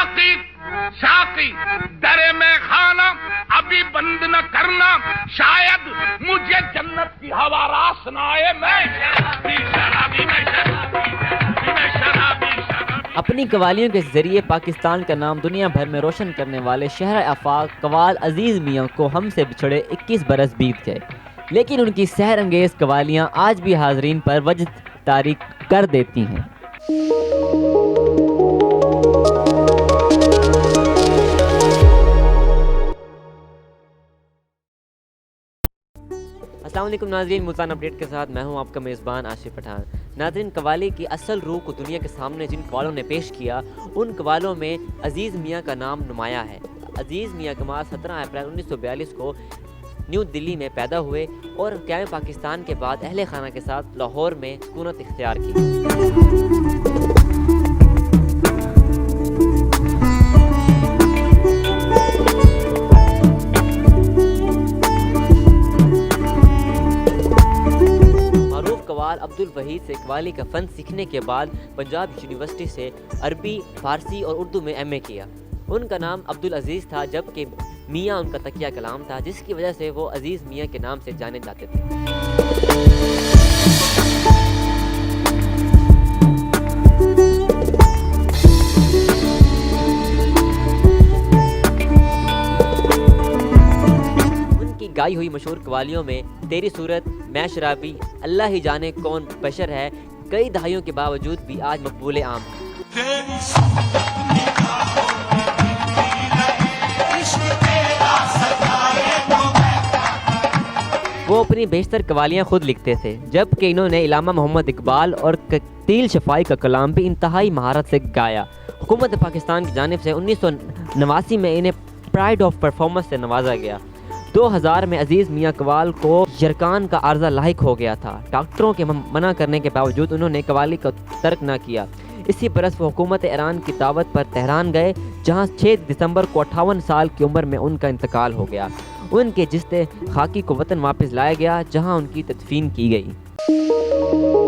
ساقی ساقی درے میں خانہ ابھی بند نہ کرنا، شاید مجھے جنت کی ہوا راس نہ آئے، میں شرابی شرابی میں شرابی میں شرابی شرابی۔ اپنی قوالیوں کے ذریعے پاکستان کا نام دنیا بھر میں روشن کرنے والے شہر آفاق قوال عزیز میاں کو ہم سے بچھڑے 21 برس بیت گئے، لیکن ان کی سحر انگیز قوالیاں آج بھی حاضرین پر وجد طاری کر دیتی ہیں۔ السلام علیکم ناظرین، ملتان اپڈیٹ کے ساتھ میں ہوں آپ کا میزبان آصف پٹھان۔ ناظرین، قوالی کی اصل روح کو دنیا کے سامنے جن قوالوں نے پیش کیا، ان قوالوں میں عزیز میاں کا نام نمایاں ہے۔ عزیز میاں کمال 17 اپریل 1942 کو نیو دلی میں پیدا ہوئے اور قیام پاکستان کے بعد اہل خانہ کے ساتھ لاہور میں سکونت اختیار کی۔ عبد الوحید سے قوالی کا فن سیکھنے کے بعد پنجاب یونیورسٹی سے عربی، فارسی اور اردو میں ایم اے کیا۔ ان کا نام عبدالعزیز تھا، جبکہ میاں ان کا تکیہ کلام تھا، جس کی وجہ سے وہ عزیز میاں کے نام سے جانے جاتے تھے۔ گائی ہوئی مشہور قوالیوں میں تیری صورت، میں شرابی، اللہ ہی جانے کون بشر ہے کئی دہائیوں کے باوجود بھی آج مقبول عام ہے۔ وہ اپنی بیشتر قوالیاں خود لکھتے تھے، جبکہ انہوں نے علامہ محمد اقبال اور کتیل شفائی کا کلام بھی انتہائی مہارت سے گایا۔ حکومت پاکستان کی جانب سے 1989 میں انہیں پرائڈ آف پرفارمنس سے نوازا گیا۔ 2000 میں عزیز میاں قوال کو یرکان کا عارضہ لاحق ہو گیا تھا۔ ڈاکٹروں کے منع کرنے کے باوجود انہوں نے قوالی کو ترک نہ کیا۔ اسی برس وہ حکومت ایران کی دعوت پر تہران گئے، جہاں 6 دسمبر کو 58 سال کی عمر میں ان کا انتقال ہو گیا۔ ان کے جثے خاکی کو وطن واپس لایا گیا، جہاں ان کی تدفین کی گئی۔